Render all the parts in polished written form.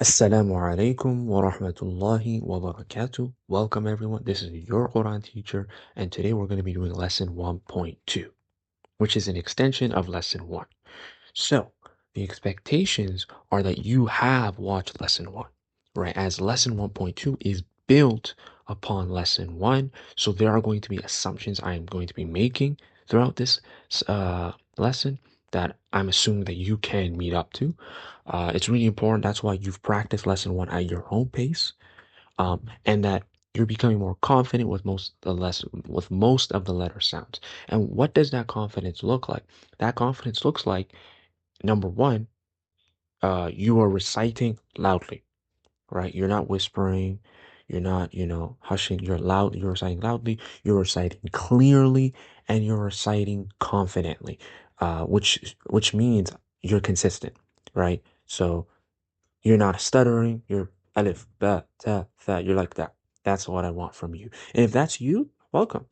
Assalamu alaikum wa rahmatullahi wa barakatuh. Welcome everyone. This is your Qur'an teacher, and today we're going to be doing lesson 1.2, which is an extension of lesson 1. So, the expectations are that you have watched lesson 1, right? As lesson 1.2 is built upon lesson 1, so there are going to be assumptions I am going to be making throughout this lesson that I'm assuming that you can meet up to. It's really important. That's why you've practiced lesson 1 at your own pace, and that you're becoming more confident with most of the letter sounds. And what does that confidence look like? That confidence looks like, number one, you are reciting loudly, right? You're not whispering, you're not, hushing, you're reciting loudly, you're reciting clearly, and you're reciting confidently, which means you're consistent, right? So you're not stuttering, you're alif, ba, ta, tha, you're like that. That's what I want from you. And if that's you, welcome,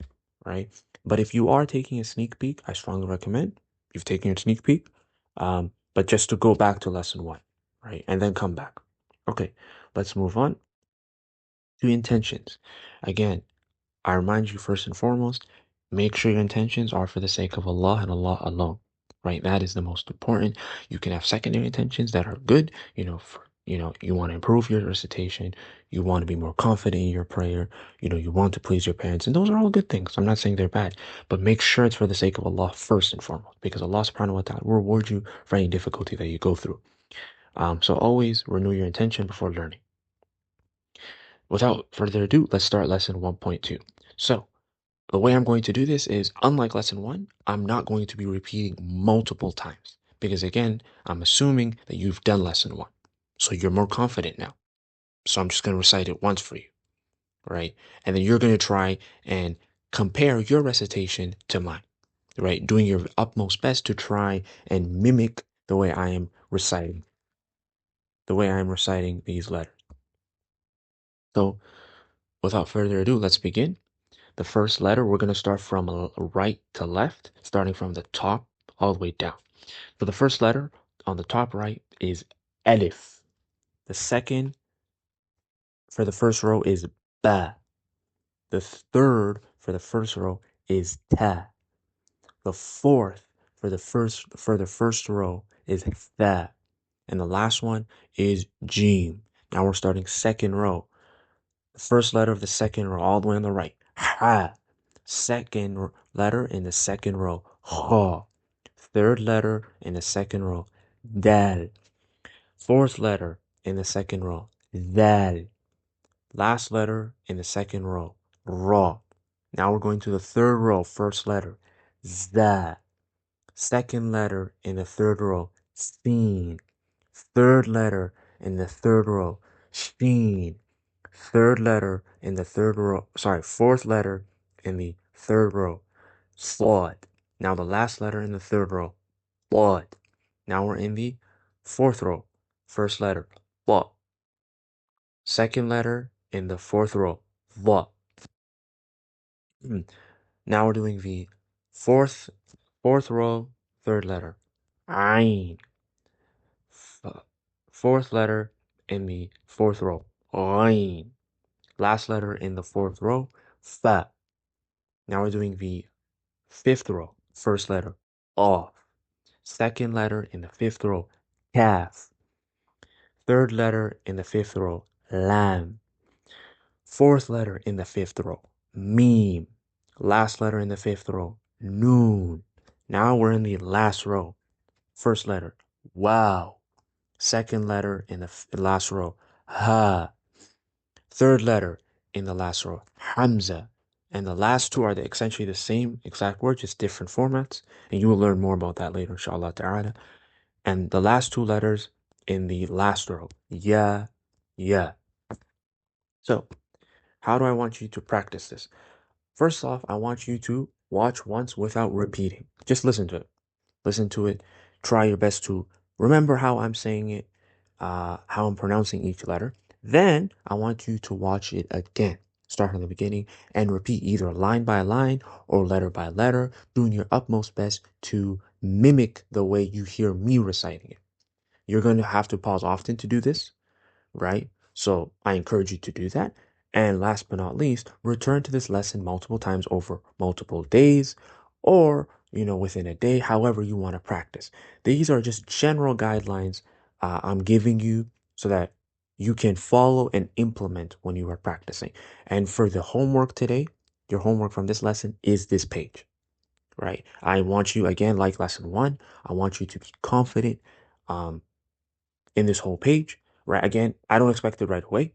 right? But if you are taking a sneak peek, I strongly recommend you've taken a sneak peek, but just to go back to lesson 1, right? And then come back. Okay, let's move on to intentions. Again, I remind you first and foremost, make sure your intentions are for the sake of Allah and Allah alone, right? That is the most important. You can have secondary intentions that are good, you want to improve your recitation, you want to be more confident in your prayer, you want to please your parents, and those are all good things. I'm not saying they're bad, but make sure it's for the sake of Allah first and foremost, because Allah subhanahu wa ta'ala will reward you for any difficulty that you go through. So always renew your intention before learning. Without further ado, let's start lesson 1.2. So, the way I'm going to do this is, unlike lesson 1, I'm not going to be repeating multiple times because, again, I'm assuming that you've done lesson 1. So you're more confident now. So I'm just going to recite it once for you, right? And then you're going to try and compare your recitation to mine, right? Doing your utmost best to try and mimic the way I am reciting, these letters. So without further ado, let's begin. The first letter, we're going to start from right to left, starting from the top all the way down. So the first letter on the top right is Alif. The second for the first row is Ba. The third for the first row is Ta. The fourth for the first row is Tha. And the last one is Jim. Now we're starting second row. The first letter of the second row, all the way on the right, Ha. Second letter in the second row, Kha. Third letter in the second row, Dal. Fourth letter in the second row, Dal. Last letter in the second row, Ra. Now we're going to the third row, first letter, Za. Second letter in the third row, Sin. Third letter in the third row, Shin. Fourth letter in the third row, Slod. Now the last letter in the third row, Bod. Now we're in the fourth row, first letter, Bo. Second letter in the fourth row, Va. Now we're doing the fourth row, third letter, Ain. Fourth letter in the fourth row, Ain. Last letter in the fourth row, Fa. Now we're doing the fifth row, first letter, Off. Second letter in the fifth row, Kaf. Third letter in the fifth row, Lam. Fourth letter in the fifth row, Meme. Last letter in the fifth row, Noon. Now we're in the last row. First letter, Wow. Second letter in the last row, Ha. Third letter in the last row, Hamza. And the last two are essentially the same exact word, just different formats. And you will learn more about that later, inshallah ta'ala. And the last two letters in the last row, Ya, Ya. So, how do I want you to practice this? First off, I want you to watch once without repeating. Just listen to it. Listen to it. Try your best to remember how I'm saying it, how I'm pronouncing each letter. Then I want you to watch it again. Start from the beginning and repeat either line by line or letter by letter, doing your utmost best to mimic the way you hear me reciting it. You're going to have to pause often to do this, right? So I encourage you to do that. And last but not least, return to this lesson multiple times over multiple days or, within a day, however you want to practice. These are just general guidelines I'm giving you so that you can follow and implement when you are practicing. And for the homework today, your homework from this lesson is this page, right? I want you, again, like lesson one, I want you to be confident um, in this whole page, right? Again, I don't expect it right away,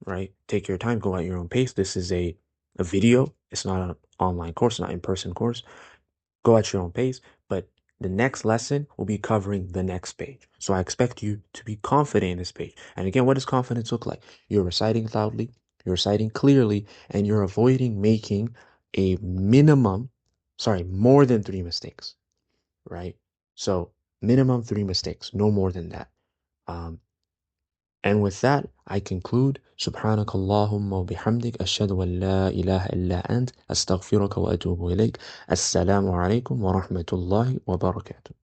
right? Take your time, go at your own pace. This is a video. It's not an online course, not in-person course. Go at your own pace, but the next lesson will be covering the next page. So I expect you to be confident in this page. And again, what does confidence look like? You're reciting loudly, you're reciting clearly, and you're avoiding making a more than three mistakes, right? So minimum three mistakes, no more than that. Um, and with that, I conclude. سبحانك اللهم وبحمدك أشهد أن لا إله إلا أنت أستغفرك وأتوب إليك. السلام عليكم ورحمة الله وبركاته.